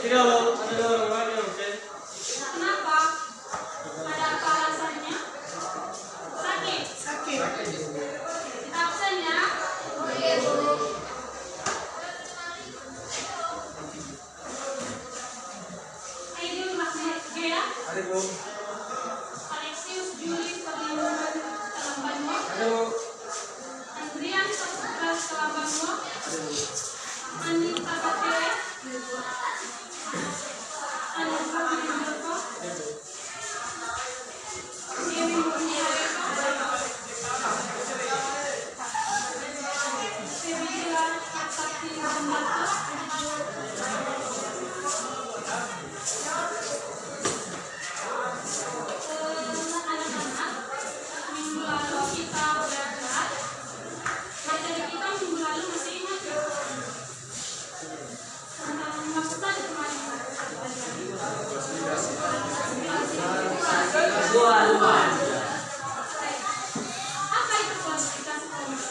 Kenapa? Ada apa alasannya? Sakit. Sakit. Kita absen ya. Ayo Rahmat Gea. Ada Bu. Alexius Juli Ferdinand Salambanwa. Andrian Saputra Salambanwa. Anita Batele. Anita Windarto. Dewi Murniarto. Sevilla Sakti Rambato. Anak-anak, minggu lalu kita belajar materi kita minggu lalu masih ingat ya? Tentang maksudnya kemarin apa itu klasifikasi formasi?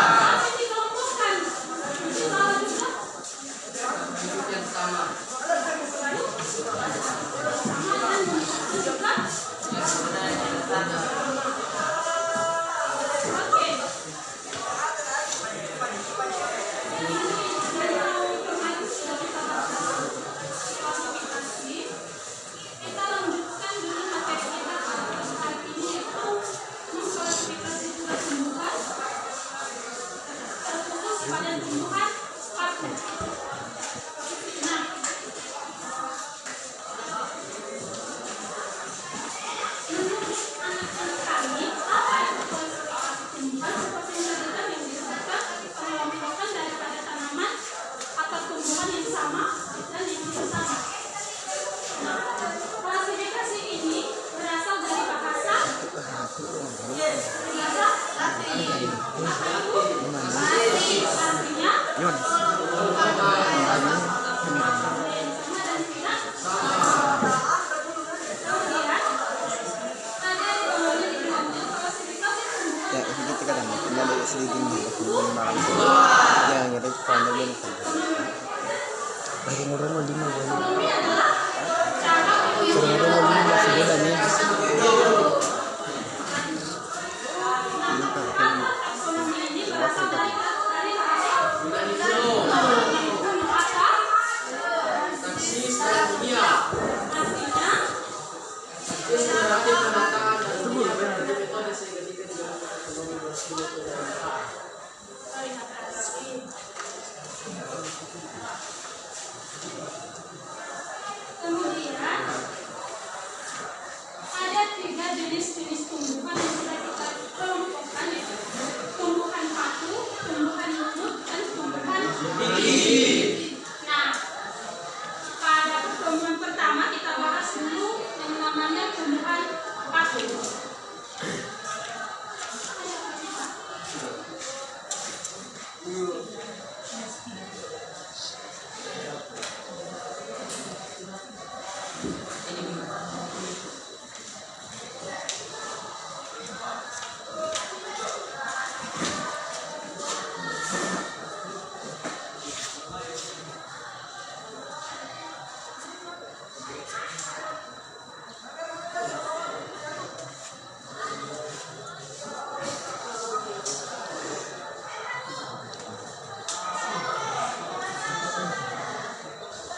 Apa dikelompokkan? Itu salah juga. Sama dan juga. Oke. Kita lanjutkan dulu materi kita pada hari ini, yaitu mengklasifikasi juga tumbuhan, terfokus pada tumbuhan paku. Nah, menurut anak-anak kami, apa itu klasifikasi tumbuhan? Seperti tadi yang disebutkan, pengelompokan daripada tanaman atau tumbuhan yang sama dan yang tidak sama. Nah, klasifikasi ini berasal dari bahasa Latin. Apa itu? Artinya sama dan tidak sama. Kemudian ada yang kemudian dilanjut klasifikasi tumbuhan. Ya, kita kan kembali sedikit dulu malam. Ya, ngirim kalau belum. Bagi orang mau lima kali. Ekonomi adalah cara Orang mau lima sebulan nih. Taksonomi ini berasal dari bahasa artinya kemudian ada 3 jenis-jenis tumbuhan yang sudah kita kelompokkan, yaitu tumbuhan paku, tumbuhan lumut, dan tumbuhan gigi. Nah, pada pertemuan pertama kita bahas dulu yang namanya tumbuhan paku.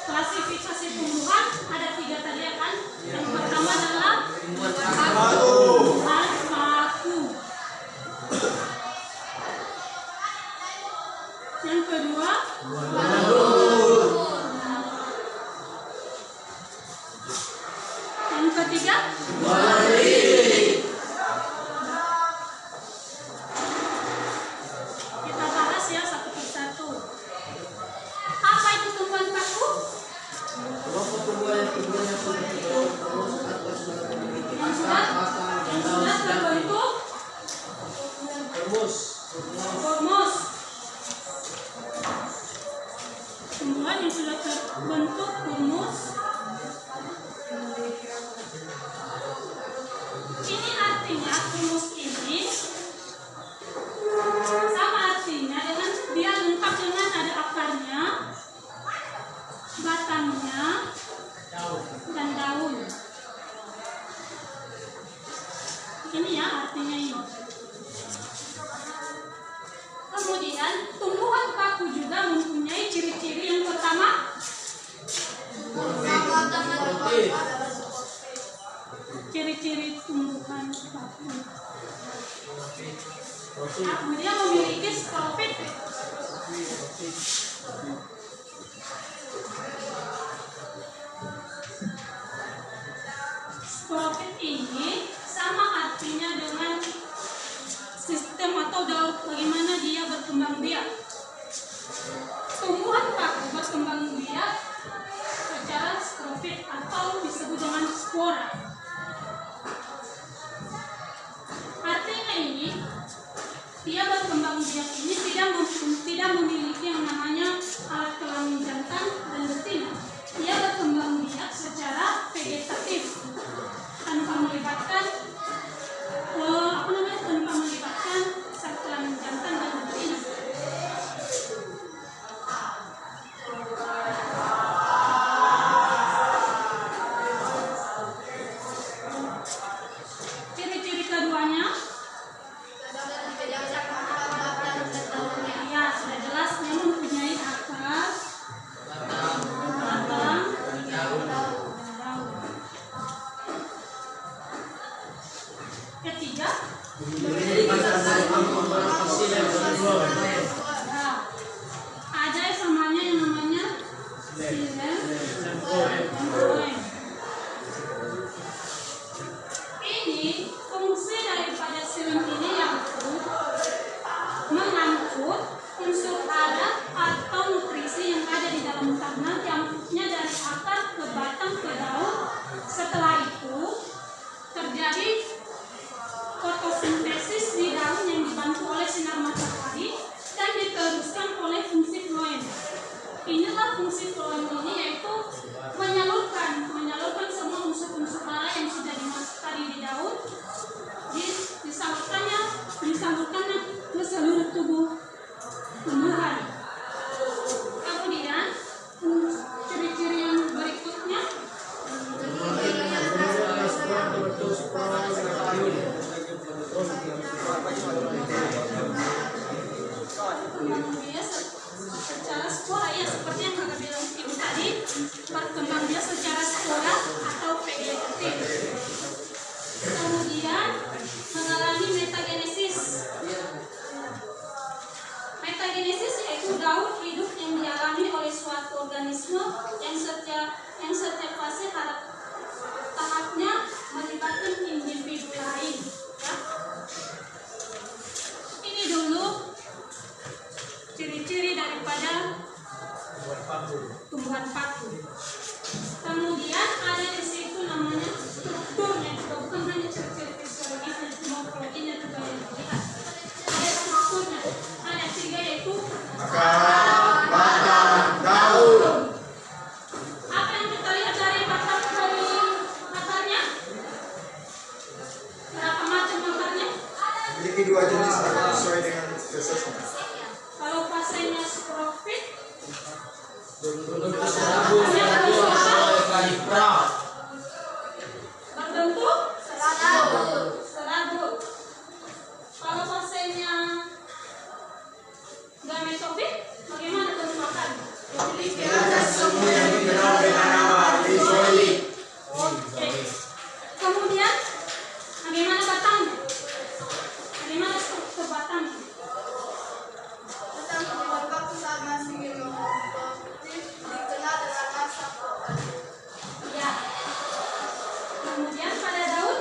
Klasifikasi tumbuhan ada 3 tadi ya kan? Yang pertama adalah paku. Yang kedua yang ketiga kita bahas ya satu persatu. Apa itu tumbuhan paku? Yang sudah terbentuk kormos. Tumbuhan yang sudah terbentuk kormos. Ini artinya kormos ini sama artinya Kemudian tumbuhan paku juga mempunyai ciri-ciri yang pertama. Ciri-ciri tumbuhan paku. Dia memiliki sporofit. Sporofit ini sama artinya dengan sistem atau daur bagaimana dia berkembang biak. Tumbuhan paku berkembang biak secara sporofit atau disebut dengan spora. Artinya ini dia berkembang biak ini tidak memiliki yang namanya alat kelamin jantan dan betina. Dia berkembang biak secara vegetatif tanpa melibatkan alat kelamin jantan dan betina. Ciri-ciri keduanya, ya sudah jelas dia mempunyai akar, batang, daun. Ketiga, ada samanya yang namanya silem emploem. Ini fungsi daripada silem ini yaitu mengangkut unsur hara atau nutrisi yang ada di dalam tanah, diangkutnya dari akar ke batang ke daun. Setelah itu terjadi fotosintesis di daun yang dibantu oleh sinar matahari dan diteruskan oleh fungsi floem. Inilah fungsi floem ini, yaitu menyalurkan semua unsur-unsur hara yang sudah dimasuk tadi di daun, disalurkannya ke seluruh tubuh tumbuhan. Kemudian ciri-ciri yang berikutnya, dia secara spora, ya seperti yang kakak bilang ibu tadi, berkembang dia secara spora atau vegetatif. Kemudian mengalami metagenesis. Metagenesis yaitu daur hidup yang dialami oleh suatu organisme yang setiap fase tahapnya melibatkan individu lain. Ya. Ini dulu ciri-ciri daripada tumbuhan paku. Kemudian ada di situ namanya strukturnya, juga bukan hanya ciri-ciri fisiologisnya, morfologinya juga yang dilihat. Ada strukturnya, ada 3 yaitu akar, batang, daun. apa yang kita lihat dari batang dari akarnya? Berapa macam akarnya? Memiliki 2 jenis akar sesuai dengan spesiesnya. Kalau fasenya sporofit, berbentuk serabut. Kalau fasenya gametofit, bagaimana bentuk akarnya? Semua yang dikenal dengan nama rizoid. Oke. Kemudian bagaimana batangnya? Bagaimana struktur batangnya? Ya. Kemudian pada daun,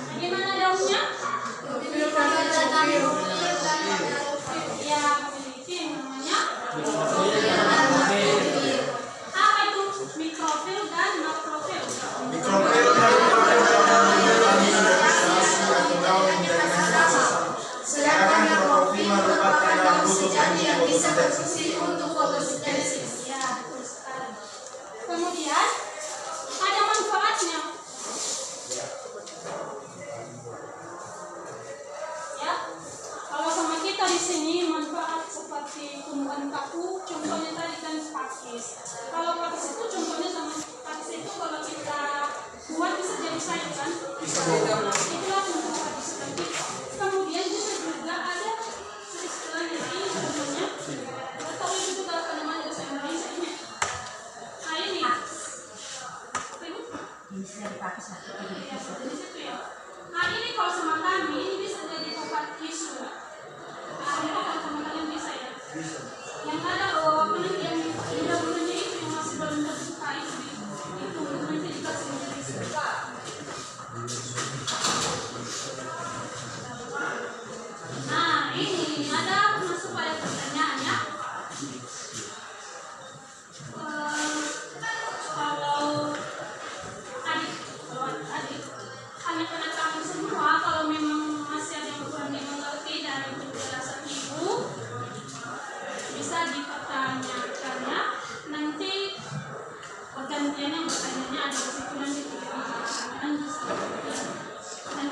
bagaimana daunnya? Ya, memiliki yang namanya apa itu? Mikrofil dan makrofil. Mikrofil merupakan organisasi atau daun dari sisa. Sedangkan makrofil merupakan daun kutub yang bisa berfungsi untuk fotosintesis. Ya, betul sekali. Kemudian ada manfaatnya. Ya, kalau sama kita di sini manfaat seperti tumbuhan paku, contohnya tadi kan pakis. Kalau pakis itu contohnya sama pakis itu kalau kita buat bisa jadi sayur kan? Bisa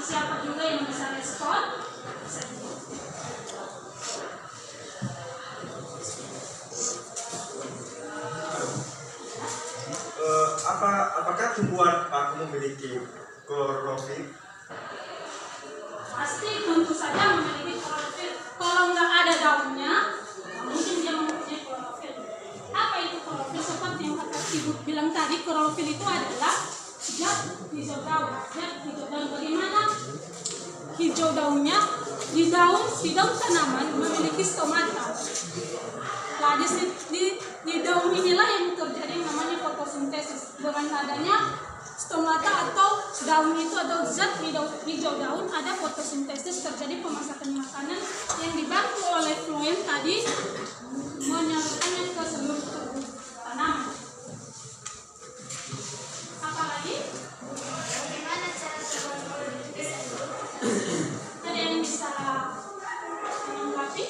Siapa juga yang bisa respon? Apakah tumbuhan paku memiliki klorofil? Pasti tentu saja memiliki klorofil. Kalau nggak ada daunnya, nggak mungkin dia mempunyai klorofil. Apa itu klorofil? Seperti yang Kakak Ibu bilang tadi, klorofil itu adalah zat hijau daun. Zat hijau daun bagaimana? Hijau daunnya di daun tanaman memiliki stomata. Nah, di daun inilah yang terjadi yang namanya fotosintesis. Dengan adanya stomata atau daun itu atau zat hijau daun ada fotosintesis, terjadi pemasakan makanan yang dibantu oleh floem tadi menyalurkannya ke seluruh tubuh tanaman. Apalagi? Bagaimana cara terkontrol? Ada yang bisa menanggapi?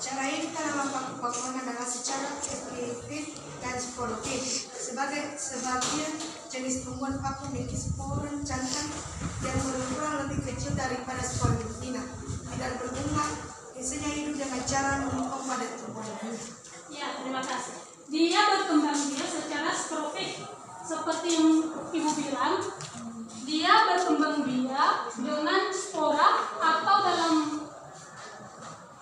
Cara ini tanaman paku-pakuan adalah secara efektif dan sportif. Sebagian jenis tumbuhan paku memiliki sporen jantan yang berukuran lebih kecil daripada sporen betina. Tidak berbunga, biasanya hidup dengan cara menumpang pada tumbuhan ini. Ya, terima kasih. Dia berkembang biak secara sporofit. Seperti yang Ibu bilang, dia berkembang biak dengan spora atau dalam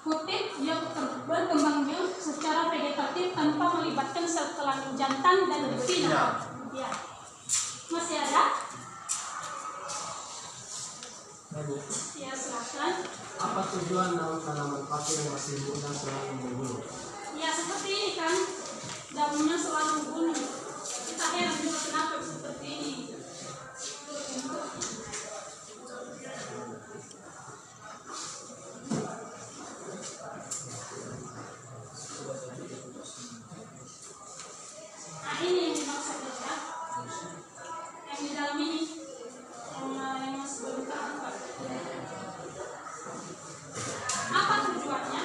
kutip dia berkembang biak secara vegetatif tanpa melibatkan sel kelamin jantan dan betina. Ya. Masih ada? Ya, silakan. Apa tujuan daun tanaman paku yang masih muda selalu membunuh? Ya, seperti ini kan, daunnya selalu membunuh. Kita heran juga kenapa seperti ini. Nah, ini yang dimaksud ya. Yang di dalam ini, yang masih belum terangkat. Apa tujuannya?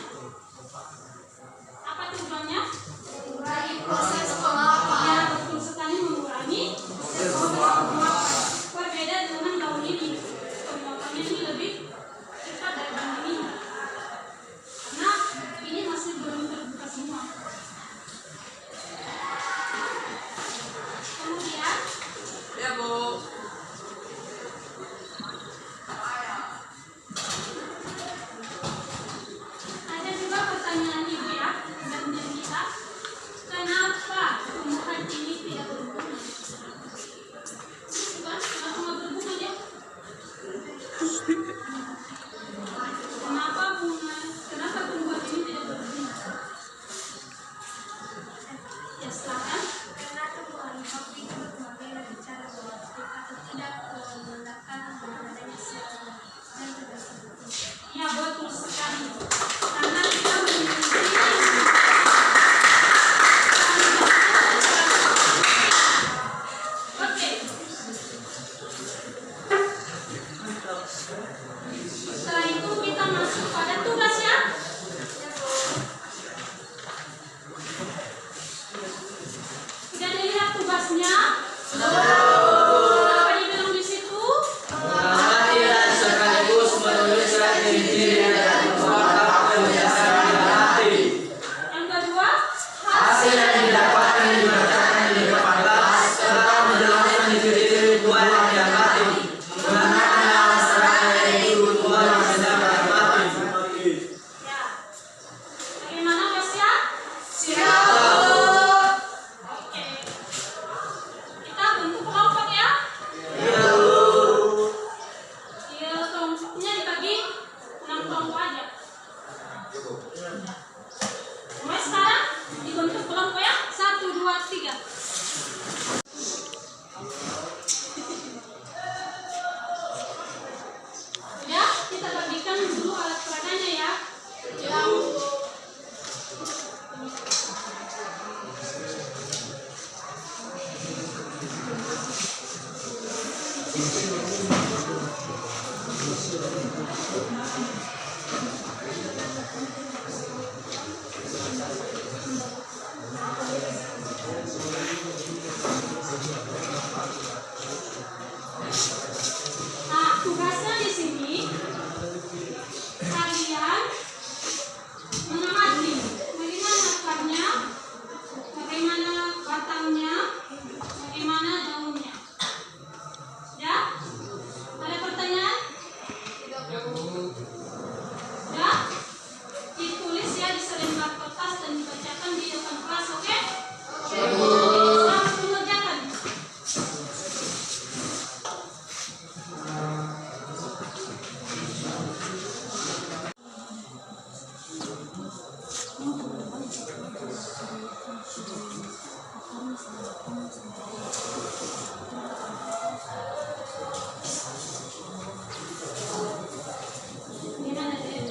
Gimana deh?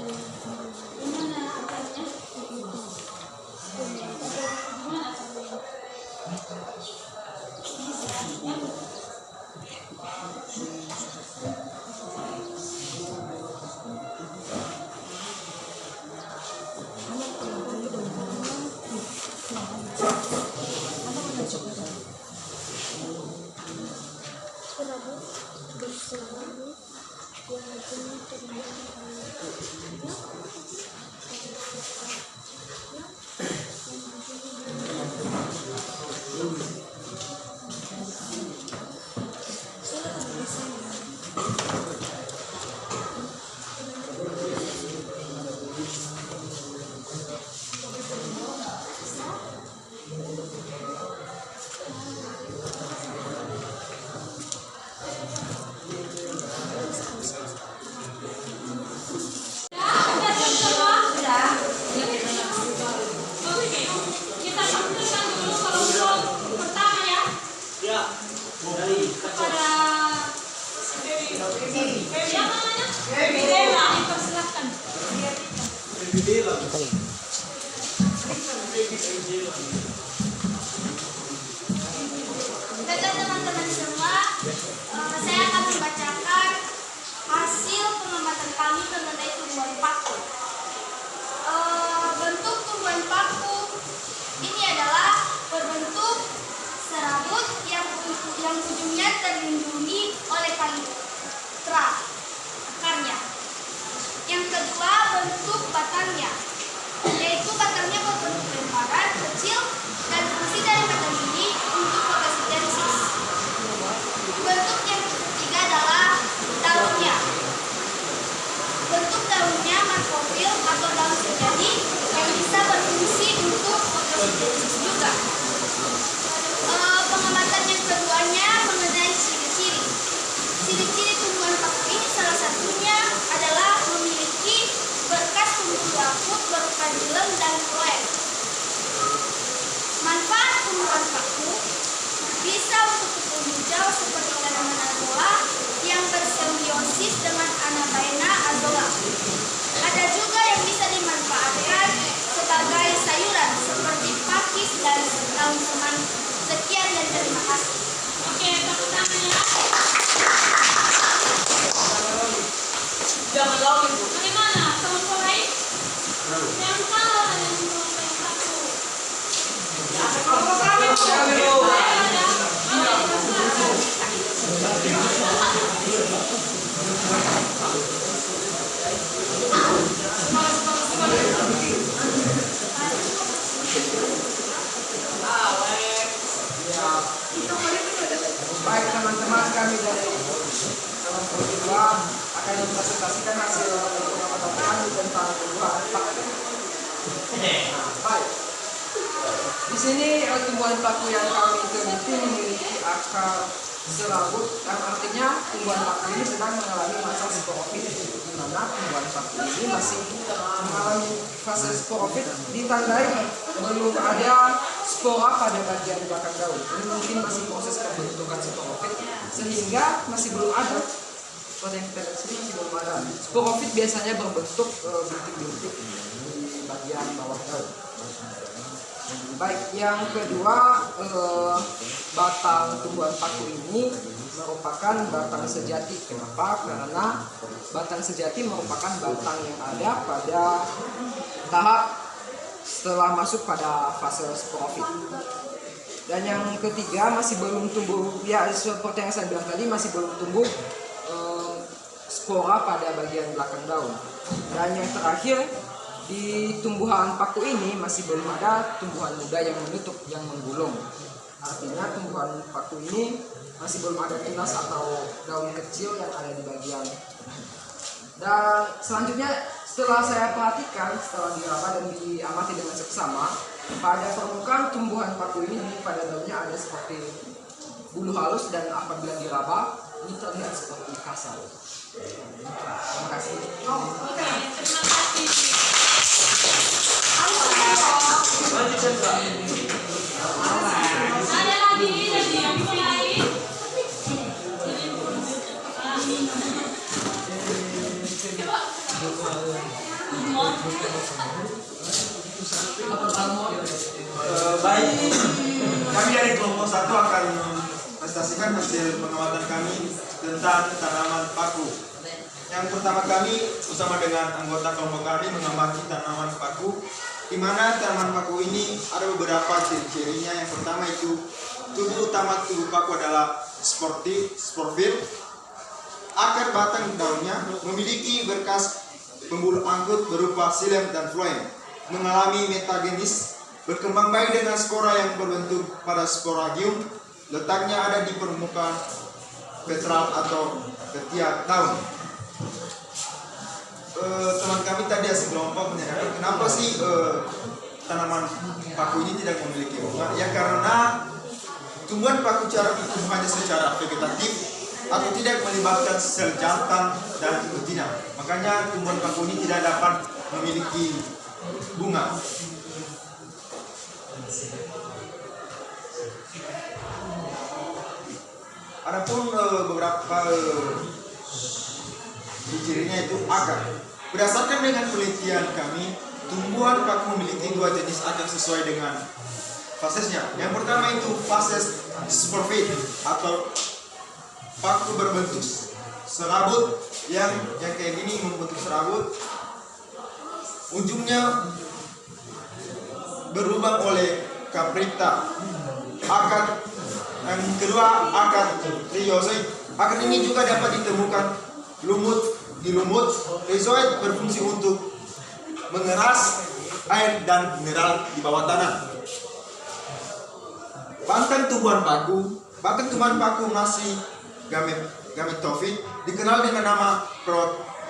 Gimana akarnya? Gimana akarnya? Ya. Kita tampilkan dulu kelompok pertama ya. Kepada yang namanya? Bella, dipersilahkan. Baiklah teman-teman semua, saya akan membacakan hasil pengamatan kami mengenai tumbuhan paku. Bentuk tumbuhan paku ini adalah berbentuk serabut yang ujungnya terlindungi oleh panitra akarnya. Yang kedua, bentuk batangnya, yaitu batangnya berbentuk lemparan kecil dan fungsi dari batang ini untuk fotosintesis. Bentuk yang ketiga adalah daunnya. Bentuk daunnya makrofil atau daun sejati yang bisa berfungsi untuk fotosintesis juga. Pengamatan yang keduanya mengenai ciri-ciri. Ciri-ciri tumbuhan paku ini salah satunya adalah memiliki berkas tumbuh rakut berupa dilem dan floem. Manfaat tumbuhan paku bisa untuk tumbuh hijau seperti tanaman azolla yang bersimbiosis dengan Anabaena azolla. Ada juga yang bisa dimanfaatkan sebagai sayuran seperti pakis dan daun semanggi. Sekian dan terima kasih. Oke, tepuk tangan ya. Bagaimana? Kelompok lain? Yang kalah dengan kelompok yang satu. Baik teman-teman, kami dari kelompok kedua akan mempresentasikan hasil pengamatan kami tentang tumbuhan paku. Baik. Di sini tumbuhan paku yang kami teliti memiliki akar serabut, yang artinya tumbuhan paku ini sedang mengalami masa sporofit, di mana tumbuhan paku ini masih mengalami fase sporofit, ditandai belum ada spora pada bagian belakang daun. Ini mungkin masih proses pembentukan sporofit, sehingga masih belum ada. Seperti yang kita lihat sini masih belum ada. Sporofit biasanya berbentuk bintik-bintik di bagian bawah daun. Baik, yang kedua, batang tumbuhan paku ini merupakan batang sejati. Kenapa? Karena batang sejati merupakan batang yang ada pada tahap setelah masuk pada fase sporofit. Dan yang ketiga, masih belum tumbuh, ya seperti yang saya bilang tadi, masih belum tumbuh spora pada bagian belakang daun. Dan yang terakhir, di tumbuhan paku ini masih belum ada tumbuhan muda yang menutup, yang menggulung. Artinya tumbuhan paku ini masih belum ada tunas atau daun kecil yang ada di bagian. Dan selanjutnya, setelah saya perhatikan, setelah diraba dan diamati dengan seksama, pada permukaan tumbuhan paku ini pada daunnya ada seperti bulu halus, dan apabila diraba ini terlihat seperti kasar. Terima kasih. Oke, terima kasih. Ada lagi dari yang lain? Baik, kami dari kelompok 1 akan presentasikan hasil pengamatan kami tentang tanaman paku. Yang pertama kami bersama dengan anggota kelompok kami mengamati tanaman paku, di mana tanaman paku ini ada beberapa ciri-cirinya. Yang pertama itu tubuh utama tubuh paku adalah sporofil. Akar batang daunnya memiliki berkas pembuluh angkut berupa xilem dan floem, mengalami metagenis, berkembang baik dengan spora yang berbentuk pada sporagium, letaknya ada di permukaan petral atau ketiak daun. Teman kami tadi sekelompok menyadari kenapa sih tanaman paku ini tidak memiliki bunga? Ya karena tumbuhan paku cara tumbuhannya secara vegetatif atau tidak melibatkan sel jantan dan betina. Makanya tumbuhan paku ini tidak dapat memiliki bunga. Adapun beberapa cirinya itu akar. Berdasarkan dengan penelitian kami, tumbuhan paku memiliki 2 jenis akar sesuai dengan fasesnya. Yang pertama itu fases sporofit atau paku berbentuk serabut yang kayak gini, membentuk serabut, ujungnya berlubang oleh kaprita. Akar yang kedua akar rhizoid. Akar ini juga dapat ditemukan di lumut. Rhizoid berfungsi untuk mengeras air dan mineral di bawah tanah. Batang tumbuhan paku masih gametofit, dikenal dengan nama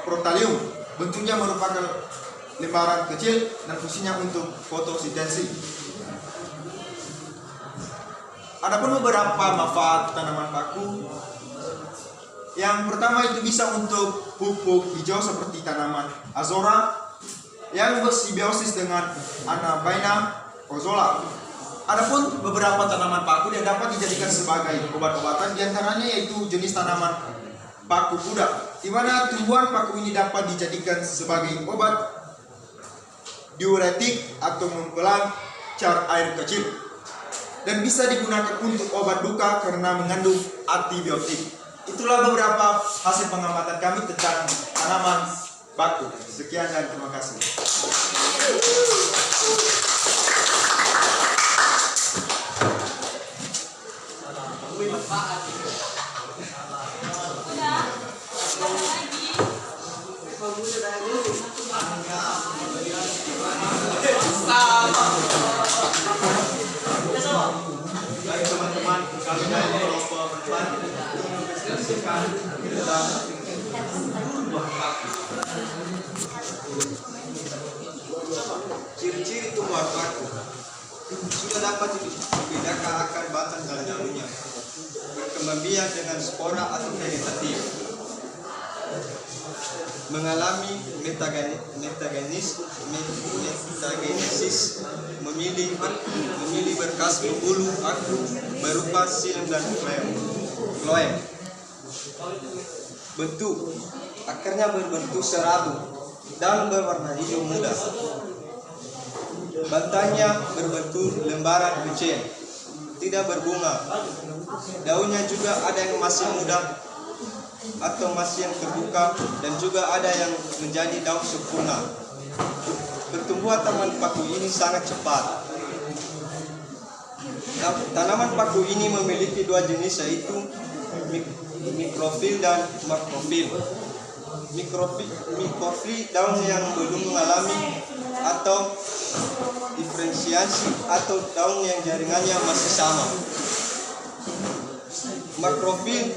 protalium. Bentuknya merupakan lembaran kecil dan fungsinya untuk fotosintesis. Adapun beberapa manfaat tanaman paku. Yang pertama itu bisa untuk pupuk hijau seperti tanaman azora yang bersimbiosis dengan Anabaena ozola. Adapun beberapa tanaman paku yang dapat dijadikan sebagai obat-obatan, diantaranya yaitu jenis tanaman paku kuda, di mana tumbuhan paku ini dapat dijadikan sebagai obat diuretik atau mempelancar air kecil, dan bisa digunakan untuk obat luka karena mengandung antibiotik. Itulah beberapa hasil pengamatan kami tentang tanaman paku. Sekian dan terima kasih. Baik teman-teman, kami dari kelompok 4 mendiskusikan tentang tumbuhan paku. Ciri-ciri tumbuhan paku sudah dapat dibedakan akar batang dan daunnya, berkembang biak dengan spora atau vegetatif, mengalami metagenesis, memilih berkas pembuluh paku berupa xilem dan floem. Bentuk akarnya berbentuk serabut dan berwarna hijau muda. Batangnya berbentuk lembaran kecil, tidak berbunga. Daunnya juga ada yang masih muda atau masih yang terbuka, dan juga ada yang menjadi daun sempurna. Pertumbuhan tanaman paku ini sangat cepat. Tanaman paku ini memiliki 2 jenis, yaitu mikrofil dan makrofil. Mikrofil daun yang belum mengalami atau diferensiasi atau daun yang jaringannya masih sama. Makrofil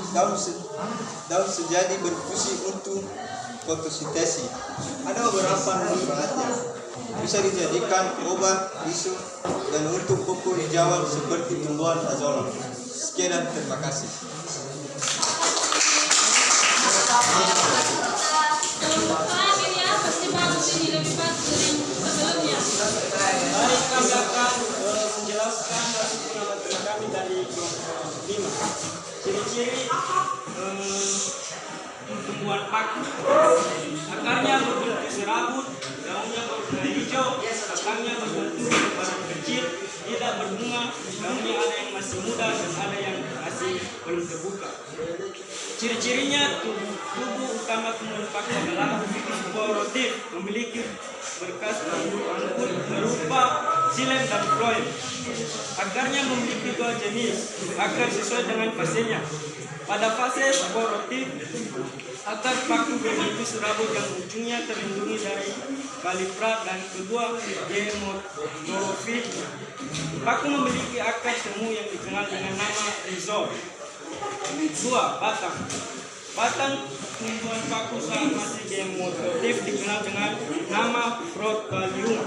daun sejadi berfungsi untuk fotosintesis. Ada beberapa manfaatnya. Bisa dijadikan obat bisu dan untuk pupuk hijauan seperti tumbuhan azolla. Sekian dan terima kasih. Terakhir ya, pasti ini lebih pas dari sebelumnya. Mari kami akan menjelaskan hasil pengamatan kami dari kelompok 5. Ciri-ciri tumbuhan paku. Akarnya berbentuk serabut, daunnya berwarna hijau, batangnya berbentuk lebaran kecil, tidak berbunga, daunnya ada yang masih muda dan ada yang masih belum terbuka. Ciri-cirinya tubuh utama tumbuhan paku adalah sporotif, memiliki berkas anggur berupa xilem dan floem. Akarnya memiliki 2 jenis, akar sesuai dengan fasenya. Pada fase sporotif, akar paku berbentuk serabut yang ujungnya terlindungi dari kalipra dan kedua gemotropit. Paku memiliki akar semu yang dikenal dengan nama rizom. 2. Batang. Batang tumbuhan paku saat masih gemotropit dikenal dengan nama protalium.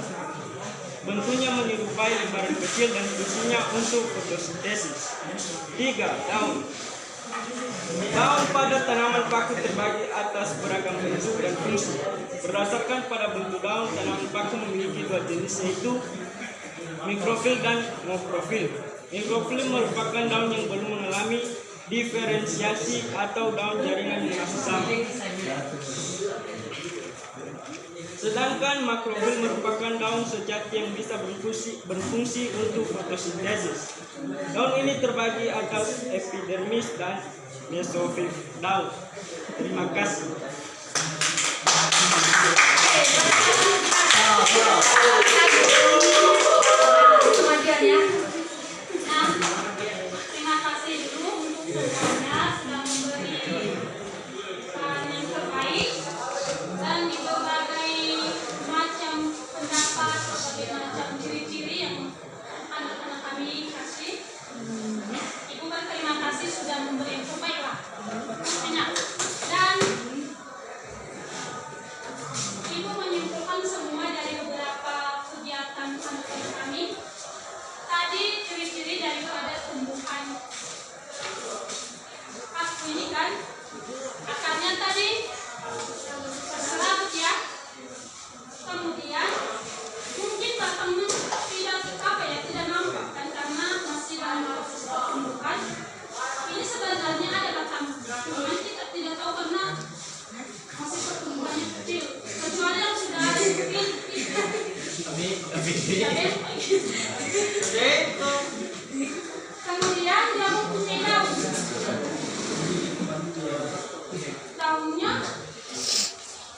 Bentuknya menyerupai lembaran kecil dan fungsinya untuk fotosintesis. 3. Daun. Daun pada tanaman paku terbagi atas beragam bentuk dan fungsi. Berdasarkan pada bentuk daun, tanaman paku memiliki 2 jenis, yaitu mikrofil dan mokrofil. Mikrofil merupakan daun yang belum mengalami diferensiasi atau daun jaringan yang masih sama. Sedangkan makrofil merupakan daun sejati yang bisa berfungsi untuk fotosintesis. Daun ini terbagi atas epidermis dan mesofil daun. Terima kasih. Kemudian ya. Nah, terima kasih dulu untuk semuanya sudah memberi yang terbaik dan di berbagai macam pendapat, berbagai macam ciri-ciri yang anak-anak kami kasih. Ibu berterima kasih sudah memberi yang terbaik lah. Banyak. Dan Ibu menyimpulkan semua dari beberapa kegiatan anak-anak kami. Tadi ciri-ciri daripada tumbuhan paku ini kan, akarnya tadi serabut ya. Kemudian mungkin batangnya tidak nampak kan karena masih dalam proses pertumbuhan. Ini sebenarnya ada batang, cuman kita tidak tahu karena masih pertumbuhannya kecil. Kecuali yang sudah kemudian dia mempunyai daun. Daunnya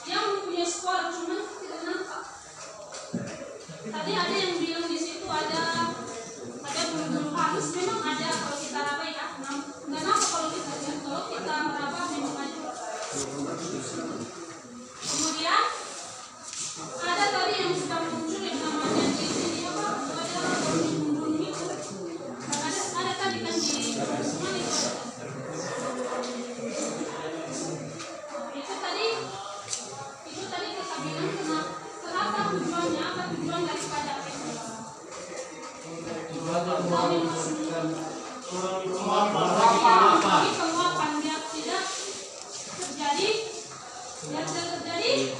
dia mempunyai spor, cuman tidak nampak. Tadi ada yang bilang di situ ada bulu-bulu halus, memang ada kalau kita raba ya. Nggak nampak kalau kita lihat, kalau kita meraba memang ada. Kemudian ada tadi yang sudah muncul yang namanya di sini apa? Ada gunung itu. Ada tadi kan di mana itu? Itu tadi kita bilang kenapa tujuannya, apa tujuan daripada itu? Penguapan biar tidak terjadi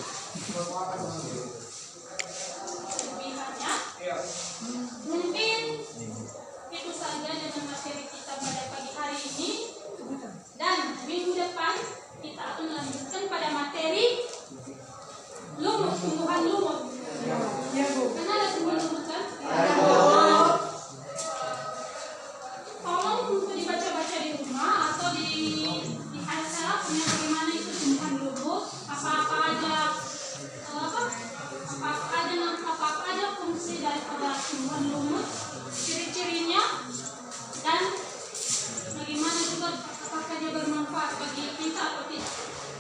kelebihannya. Mungkin itu saja dengan materi kita pada pagi hari ini, dan minggu depan kita akan melanjutkan pada materi lumut, tumbuhan lumut. Karena ada tumbuhan lumut kan? Tolong dibaca-baca di rumah atau di hasil punya bagaimana itu tumbuhan lumut, apa-apa aja fungsi daripada tumbuhan lumut, ciri-cirinya, dan bagaimana juga apakah dia bermanfaat bagi kita atau tidak.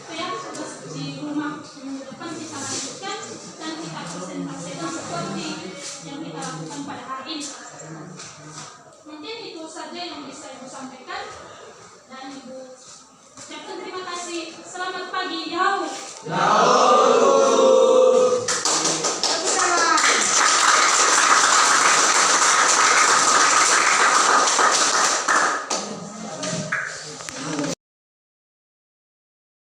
Itu yang tugas di rumah minggu depan kita lanjutkan dan kita presentasikan seperti yang kita lakukan pada hari ini. Mungkin itu saja yang bisa Ibu sampaikan, dan Ibu ucapkan terima kasih. Selamat pagi. Yau.